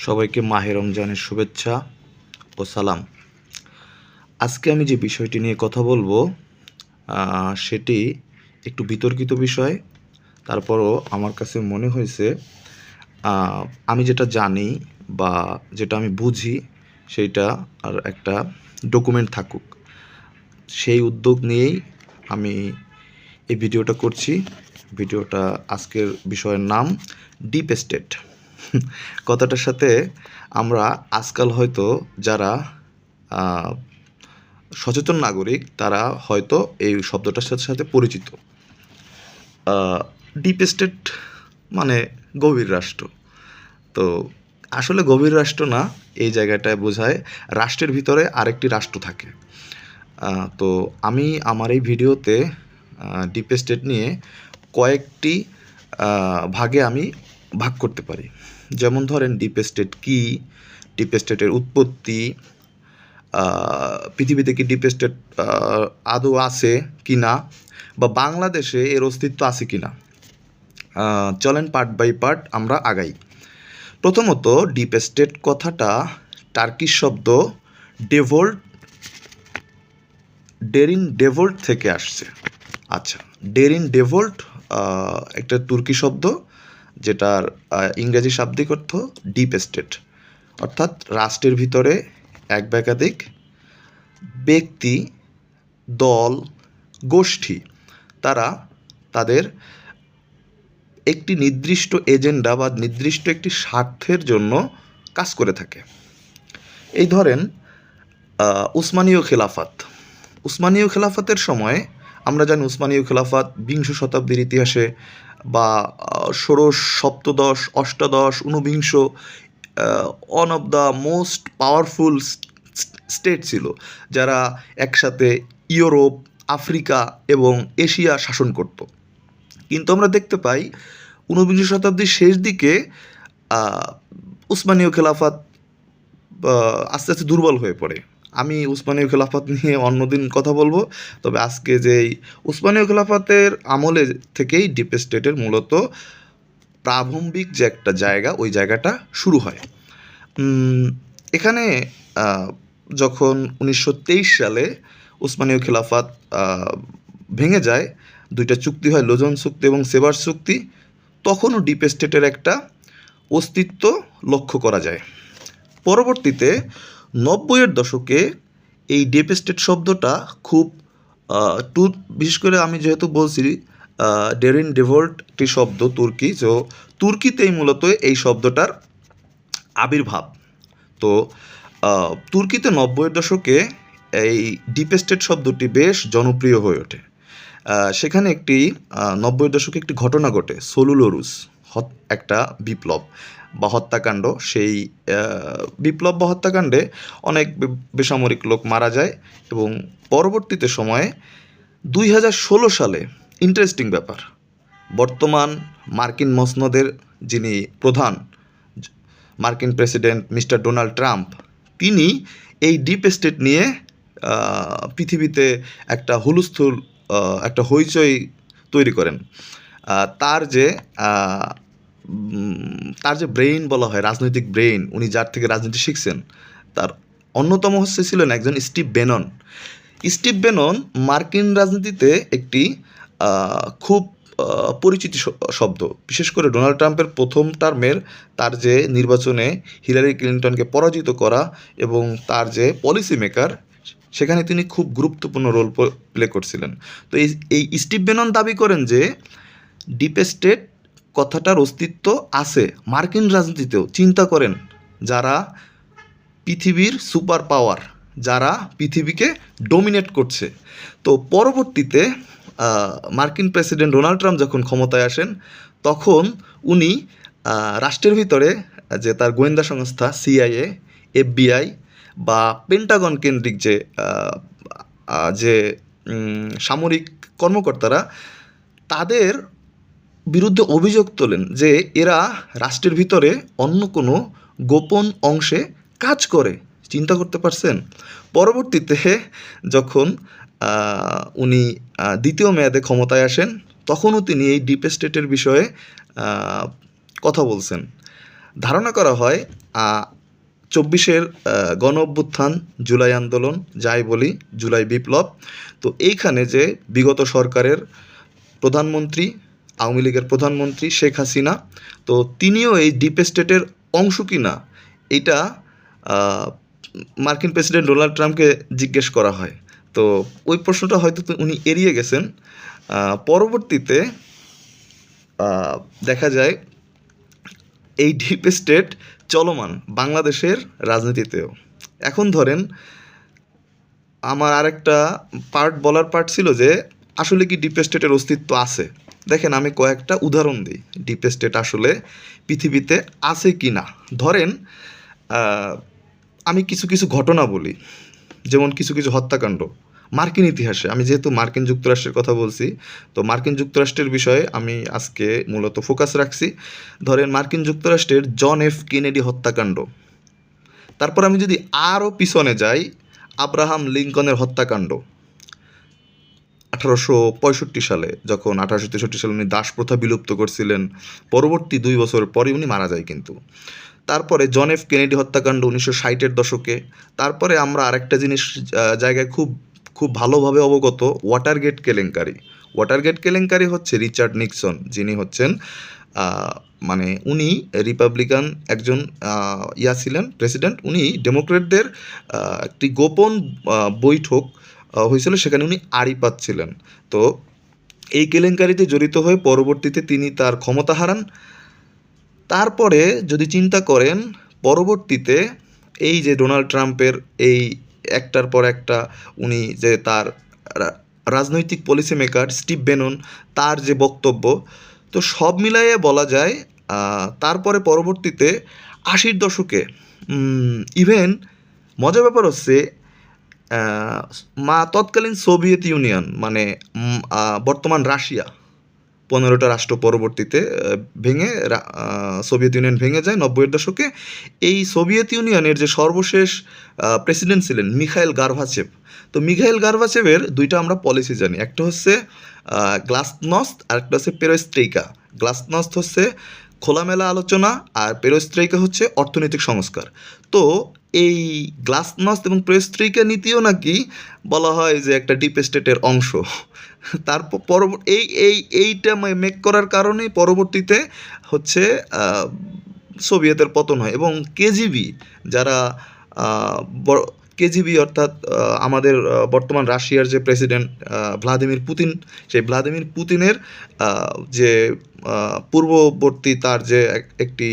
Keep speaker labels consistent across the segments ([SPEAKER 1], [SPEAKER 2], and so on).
[SPEAKER 1] সবাইকে মাহে রমজানের শুভেচ্ছা ও সালাম। আজকে আমি যে বিষয়টি নিয়ে কথা বলবো সেটি একটু বিতর্কিত বিষয়। তারপরও আমার কাছে মনে হয়েছে আমি যেটা জানি বা যেটা আমি বুঝি সেইটা আর একটা ডকুমেন্ট থাকুক, সেই উদ্যোগ নিয়েই আমি এই ভিডিওটা করছি। ভিডিওটা আজকের বিষয়ের নাম ডিপ স্টেট। কথাটার সাথে আমরা আজকাল হয়তো যারা সচেতন নাগরিক তারা হয়তো এই শব্দটার সাথে সাথে পরিচিত। ডিপ স্টেট মানে গভীর রাষ্ট্র। তো আসলে গভীর রাষ্ট্র না, এই জায়গাটায় বোঝায় রাষ্ট্রের ভিতরে আরেকটি রাষ্ট্র থাকে। তো আমি আমার এই ভিডিওতে ডিপ স্টেট নিয়ে কয়েকটি ভাগে আমি ভাগ করতে পারি। যেমন ধরেন ডিপ স্টেট কী, ডিপ স্টেটের উৎপত্তি, পৃথিবীতে কি ডিপ স্টেট আদৌ আছে কি না, বা বাংলাদেশে এর অস্তিত্ব আছে কি না। চলেন পার্ট বাই পার্ট আমরা আগাই। প্রথমত ডিপ স্টেট কথাটা টার্কিশ শব্দ ডেরিন ডেভোল্ট থেকে আসছে। আচ্ছা, ডেরিন ডেভোল্ট একটা তুর্কি শব্দ, যেটার ইংরেজি শাব্দিক অর্থ ডিপ স্টেট, অর্থাৎ রাষ্ট্রের ভিতরে এক বা একাধিক ব্যক্তি, দল, গোষ্ঠী তারা তাদের একটি নির্দিষ্ট এজেন্ডা বা নির্দিষ্ট একটি স্বার্থের জন্য কাজ করে থাকে। এই ধরেন উসমানীয় খেলাফত। উসমানীয় খেলাফতের সময় আমরা জানি উসমানীয় খেলাফত বিংশ শতাব্দীর ইতিহাসে বা ষোড়শ, সপ্তদশ, অষ্টাদশ, ঊনবিংশ one of the most powerful state ছিল, যারা একসাথে ইউরোপ, আফ্রিকা এবং এশিয়া শাসন করত। কিন্তু আমরা দেখতে পাই ঊনবিংশ শতাব্দীর শেষ দিকে উসমানীয় খেলাফত আস্তে আস্তে দুর্বল হয়ে পড়ে। আমি উসমানীয় খেলাফত নিয়ে অন্যদিন কথা বলবো, তবে আজকে যেই উসমানীয় খেলাফতের আমলে থেকেই ডিপ স্টেটের মূলত প্রারম্ভিক যে একটা জায়গা, ওই জায়গাটা শুরু হয়। এখানে যখন 1923 সালে উসমানীয় খেলাফত ভেঙে যায়, দুইটা চুক্তি হয়, লোজন চুক্তি এবং সেবার চুক্তি, তখনও ডিপ স্টেটের একটা অস্তিত্ব লক্ষ্য করা যায়। পরবর্তীতে 90-এর দশকে এই ডিপ স্টেট শব্দটা খুব বিশেষ করে আমি যেহেতু বলছি ডেরিন ডেভোল্ট একটি শব্দ তুর্কি, তো তুর্কিতেই মূলত এই শব্দটার আবির্ভাব। তো তুর্কিতে 90-এর দশকে এই ডিপ স্টেট শব্দটি বেশ জনপ্রিয় হয়ে ওঠে। সেখানে একটি 90-এর দশকে একটি ঘটনা ঘটে, সোলুলোরুস একটা বিপ্লব বা হত্যাকাণ্ড। সেই বিপ্লব বা হত্যাকাণ্ডে অনেক বেসামরিক লোক মারা যায় এবং পরবর্তীতে সময়ে 2016 সালে, ইন্টারেস্টিং ব্যাপার, বর্তমান মার্কিন মসনদের যিনি প্রধান, মার্কিন প্রেসিডেন্ট মিস্টার ডোনাল্ড ট্রাম্প, তিনি এই ডিপ স্টেট নিয়ে পৃথিবীতে একটা হুলস্থুল, একটা হইচই তৈরি করেন। তার যে ব্রেইন বলা হয়, রাজনৈতিক ব্রেইন, উনি যার থেকে রাজনীতি শিখছেন, তার অন্যতম ছিলেন একজন স্টিভ বেনন। স্টিভ বেনন মার্কিন রাজনীতিতে একটি খুব পরিচিত শব্দ, বিশেষ করে ডোনাল্ড ট্রাম্পের প্রথম টার্মের তার যে নির্বাচনে হিলারি ক্লিন্টনকে পরাজিত করা এবং তার যে পলিসি মেকার, সেখানে তিনি খুব গুরুত্বপূর্ণ রোল প্লে করছিলেন। তো এই স্টিভ বেনন দাবি করেন যে ডিপ স্টেট কথাটার অস্তিত্ব আছে মার্কিন রাজনীতিতেও। চিন্তা করেন, যারা পৃথিবীর সুপার পাওয়ার, যারা পৃথিবীকে ডোমিনেট করছে। তো পরবর্তীতে মার্কিন প্রেসিডেন্ট ডোনাল্ড ট্রাম্প যখন ক্ষমতায় আসেন, তখন উনি রাষ্ট্রের ভিতরে যে তার গোয়েন্দা সংস্থা CIA, FBI বা পেন্টাগন কেন্দ্রিক যে সামরিক কর্মকর্তারা, তাদের বিরুদ্ধে অভিযোগ তোলেন যে এরা রাষ্ট্রের ভিতরে অন্য কোনো গোপন অংশে কাজ করে। চিন্তা করতে পারছেন? পরবর্তীতে যখন উনি দ্বিতীয় মেয়াদে ক্ষমতায় আসেন, তখনও তিনি এই ডিপ স্টেটের বিষয়ে কথা বলছেন। ধারণা করা হয় 24-এর গণ অভ্যুত্থান, জুলাই আন্দোলন, যাই বলি জুলাই বিপ্লব, তো এইখানে যে বিগত সরকারের প্রধানমন্ত্রী, আওয়ামী লীগের প্রধানমন্ত্রী শেখ হাসিনা, তো তিনিও এই ডিপ স্টেটের অংশ কিনা এটা মার্কিন প্রেসিডেন্ট ডোনাল্ড ট্রাম্পকে জিজ্ঞেস করা হয়। তো ওই প্রশ্নটা হয়তো উনি এড়িয়ে গেছেন। পরবর্তীতে দেখা যায় এই ডিপ স্টেট চলমান বাংলাদেশের রাজনীতিতেও। এখন ধরেন আমার আরেকটা বলার পার্ট ছিল যে আসলে কি ডিপ স্টেটের অস্তিত্ব আছে। দেখেন আমি কয়েকটা উদাহরণ দিই ডিপ স্টেট আসলে পৃথিবীতে আছে কি না। ধরেন আমি কিছু কিছু ঘটনা বলি, যেমন কিছু কিছু হত্যাকাণ্ড মার্কিন ইতিহাসে। আমি যেহেতু মার্কিন যুক্তরাষ্ট্রের কথা বলছি, তো মার্কিন যুক্তরাষ্ট্রের বিষয়ে আমি আজকে মূলত ফোকাস রাখছি। ধরেন মার্কিন যুক্তরাষ্ট্রের জন এফ কেনেডি হত্যাকাণ্ড। তারপর আমি যদি আরও পিছনে যাই, আব্রাহাম লিঙ্কনের হত্যাকাণ্ড 1865 সালে, যখন 1863 সালে উনি দাস প্রথা বিলুপ্ত করছিলেন, পরবর্তী 2 বছর পরে উনি মারা যায় কিন্তু। তারপরে জন এফ কেনেডি হত্যাকাণ্ড 1960-এর দশকে। তারপরে আমরা আরেকটা জিনিস জায়গায় খুব খুব ভালোভাবে অবগত, ওয়াটারগেট কেলেঙ্কারি। ওয়াটারগেট কেলেঙ্কারি হচ্ছে রিচার্ড নিক্সন, যিনি হচ্ছেন মানে উনি রিপাবলিকান একজন ছিলেন প্রেসিডেন্ট। উনি ডেমোক্রেটদের একটি গোপন বৈঠক হয়েছিল, সেখানে উনি আড়ি পাচ্ছিলেন। তো এই কেলেঙ্কারিতে জড়িত হয়ে পরবর্তীতে তিনি তার ক্ষমতা হারান। তারপরে যদি চিন্তা করেন পরবর্তীতে এই যে ডোনাল্ড ট্রাম্পের এই একটার পর একটা উনি যে তার রাজনৈতিক পলিসি মেকার স্টিভ বেনন, তার যে বক্তব্য, তো সব মিলাইয়ে বলা যায় তারপরে পরবর্তীতে 80-র দশকে ইভেন মজার ব্যাপার হচ্ছে তৎকালীন সোভিয়েত ইউনিয়ন মানে বর্তমান রাশিয়া, 15টা রাষ্ট্র পরবর্তীতে ভেঙে সোভিয়েত ইউনিয়ন ভেঙে যায় 90-এর দশকে। এই সোভিয়েত ইউনিয়নের যে সর্বশেষ প্রেসিডেন্ট ছিলেন মিখাইল গারভাচেভ। তো মিখাইল গারভাচেভের দুইটা আমরা পলিসি জানি, একটা হচ্ছে গ্লাসনস্ট আর একটা হচ্ছে পেরেস্ট্রেইকা। গ্লাসনস্ট হচ্ছে খোলামেলা আলোচনা আর পেরেস্ট্রেইকা হচ্ছে অর্থনৈতিক সংস্কার। তো এই গ্লাসনস্ট এবং পেরেস্ট্রেইকা নীতিও নাকি বলা হয় যে একটা ডিপ স্টেটের অংশ। তারপর এইটা মেক করার কারণেই পরবর্তীতে হচ্ছে সোভিয়েতের পতন হয়। এবং কেজিবি যারা কেজিবি অর্থাৎ আমাদের বর্তমান রাশিয়ার যে প্রেসিডেন্ট ভ্লাদিমির পুতিন, সেই ভ্লাদিমির পুতিনের যে পূর্ববর্তী তার যে একটি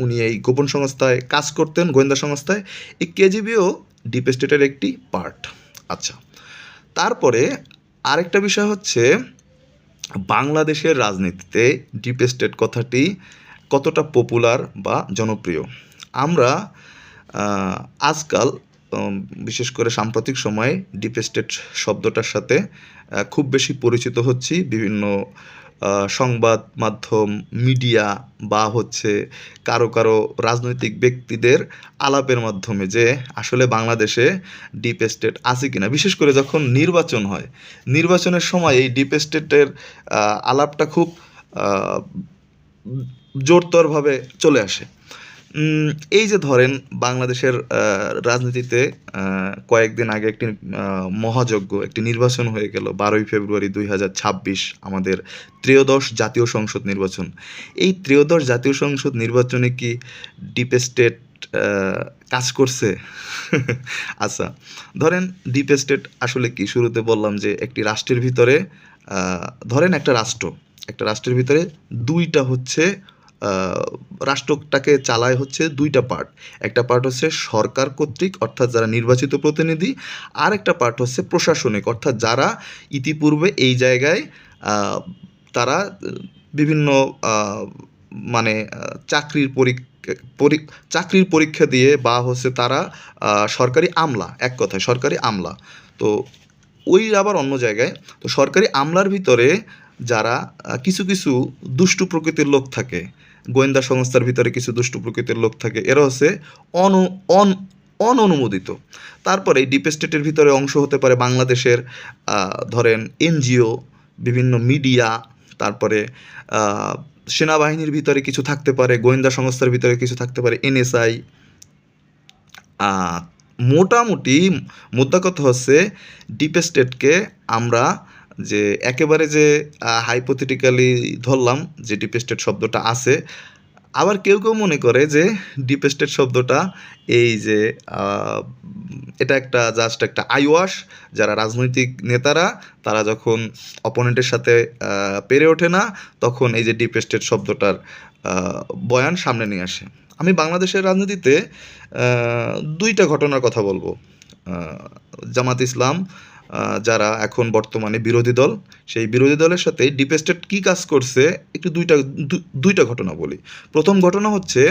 [SPEAKER 1] উনি এই গোপন সংস্থায় কাজ করতেন, গোয়েন্দা সংস্থায়, এই কেজিবিও ডিপ স্টেটের একটি পার্ট। আচ্ছা, তারপরে আরেকটা বিষয় হচ্ছে বাংলাদেশের রাজনীতিতে ডিপ স্টেট কথাটি কতটা পপুলার বা জনপ্রিয়। আমরা আজকাল বিশেষ করে সাম্প্রতিক সময়ে ডিপ স্টেট শব্দটার সাথে খুব বেশি পরিচিত হচ্ছি বিভিন্ন সংবাদ মাধ্যম, মিডিয়া বা হচ্ছে কারো কারো রাজনৈতিক ব্যক্তিদের আলাপের মাধ্যমে, যে আসলে বাংলাদেশে ডিপ স্টেট আছে কিনা। বিশেষ করে যখন নির্বাচন হয়, নির্বাচনের সময় এই ডিপ স্টেটের আলাপটা খুব জোরতরভাবে চলে আসে। এই যে ধরেন বাংলাদেশের রাজনীতিতে কয়েকদিন আগে একটি মহাযজ্ঞ, একটি নির্বাচন হয়ে গেল 12ই ফেব্রুয়ারি 2026, আমাদের ত্রয়োদশ জাতীয় সংসদ নির্বাচন। এই ত্রয়োদশ জাতীয় সংসদ নির্বাচনে কি ডিপ স্টেট কাজ করছে? আচ্ছা, ধরেন ডিপ স্টেট আসলে কি, শুরুতে বললাম যে একটি রাষ্ট্রের ভিতরে ধরেন একটা রাষ্ট্রের ভিতরে দুইটা হচ্ছে রাষ্ট্রটাকে চালায় হচ্ছে দুইটা পার্ট। একটা পার্ট হচ্ছে সরকার কর্তৃক অর্থাৎ যারা নির্বাচিত প্রতিনিধি, আর একটা পার্ট হচ্ছে প্রশাসনিক অর্থাৎ যারা ইতিপূর্বে এই জায়গায় তারা বিভিন্ন মানে চাকরির পরীক্ষা দিয়ে বা হচ্ছে তারা সরকারি আমলা, এক কথায় সরকারি আমলা। তো ওই আবার অন্য জায়গায়, তো সরকারি আমলার ভিতরে যারা কিছু কিছু দুষ্টু প্রকৃতির লোক থাকে, গোয়েন্দা সংস্থার ভিতরে কিছু দুষ্টু প্রকৃতির লোক থাকে, এরা হচ্ছে অননুমোদিত। তারপরে ডিপ স্টেটের ভিতরে অংশ হতে পারে বাংলাদেশের ধরেন এনজিও, বিভিন্ন মিডিয়া, তারপরে সেনাবাহিনীর ভিতরে কিছু থাকতে পারে, গোয়েন্দা সংস্থার ভিতরে কিছু থাকতে পারে, এনএসআই। মোটামুটি মোদ্দা কথা হচ্ছে ডিপ স্টেটকে আমরা যে একেবারে যে হাইপোথেটিক্যালি ধরলাম যে ডিপ স্টেট শব্দটা আছে, আবার কেউ কেউ মনে করে যে ডিপ স্টেট শব্দটা এই যে এটা একটা জাস্ট একটা আইওয়াশ, যারা রাজনৈতিক নেতারা তারা যখন অপোনেন্টের সাথে পেরে ওঠে না, তখন এই যে ডিপ স্টেট শব্দটার বয়ান সামনে নিয়ে আসে। আমি বাংলাদেশের রাজনীতিতে দুইটা ঘটনার কথা বলবো। জামাত ইসলাম যারা এখন বর্তমানে বিরোধী দল, সেই বিরোধী দলের সাথে ডিপ স্টেট কী কাজ করছে একটু দুইটা ঘটনা বলি। প্রথম ঘটনা হচ্ছে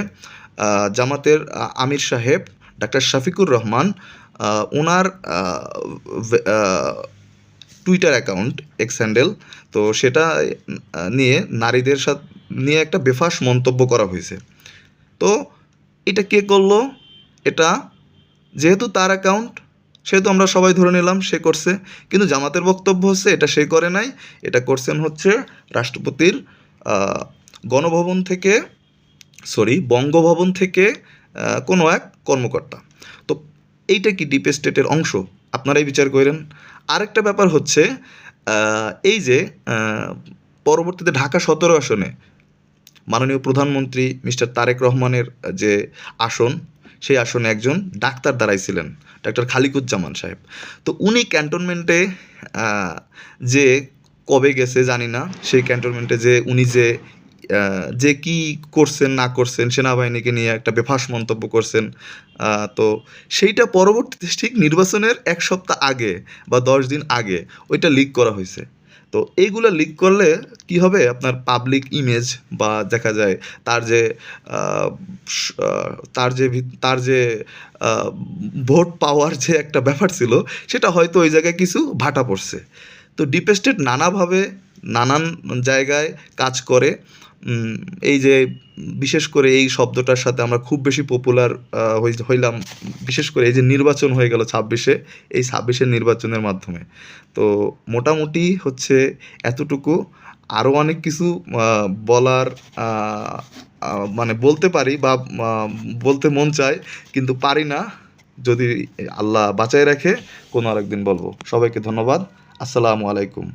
[SPEAKER 1] জামাতের আমির সাহেব ডাক্তার শফিকুর রহমান, ওনার টুইটার অ্যাকাউন্ট এক্স হ্যান্ডেল, তো সেটা নিয়ে নারীদের সাথে নিয়ে একটা বেফাঁস মন্তব্য করা হয়েছে। তো এটা কে করলো? এটা যেহেতু তার অ্যাকাউন্ট, সেহেতু আমরা সবাই ধরে নিলাম সে করছে, কিন্তু জামাতের বক্তব্য হচ্ছে এটা সে করে নাই, এটা করছেন হচ্ছে রাষ্ট্রপতির গণভবন থেকে বঙ্গভবন থেকে কোনো এক কর্মকর্তা। তো এইটা কি ডিপ স্টেটের অংশ? আপনারাই বিচার করেন। আরেকটা ব্যাপার হচ্ছে এই যে পরবর্তীতে ঢাকা 17 আসনে মাননীয় প্রধানমন্ত্রী মিস্টার তারেক রহমানের যে আসন, সেই আসনে একজন ডাক্তার দাঁড়াইছিলেন, ডাক্তার খালিকুজ্জামান সাহেব। তো উনি ক্যান্টনমেন্টে যে কবে গেছে জানি না, সেই ক্যান্টনমেন্টে যে উনি যে কী করছেন না করছেন, সেনাবাহিনীকে নিয়ে একটা বেফাঁস মন্তব্য করছেন, তো সেইটা পরবর্তীতে ঠিক নির্বাচনের 1 সপ্তাহ আগে বা 10 দিন আগে ওইটা লিক করা হয়েছে। তো এইগুলো লিক করলে কি হবে, আপনার পাবলিক ইমেজ বা দেখা যায় তার যে ভোট পাওয়ার যে একটা ব্যাপার ছিল, সেটা হয়তো ওই জায়গায় কিছু ভাটা পড়ছে। তো ডিপ স্টেট নানাভাবে নানান জায়গায় কাজ করে। এই যে বিশেষ করে এই শব্দটার সাথে আমরা খুব বেশি পপুলার হইলাম, বিশেষ করে এই যে নির্বাচন হয়ে গেল 26-এ, এই 26-এর নির্বাচনের মাধ্যমে। তো মোটামুটি হচ্ছে এতটুকু। আরও অনেক কিছু বলার মানে বলতে পারি বা বলতে মন চায়, কিন্তু পারি না। যদি আল্লাহ বাঁচায় রাখে কোনো আরেকদিন বলবো। সবাইকে ধন্যবাদ। আসসালামু আলাইকুম।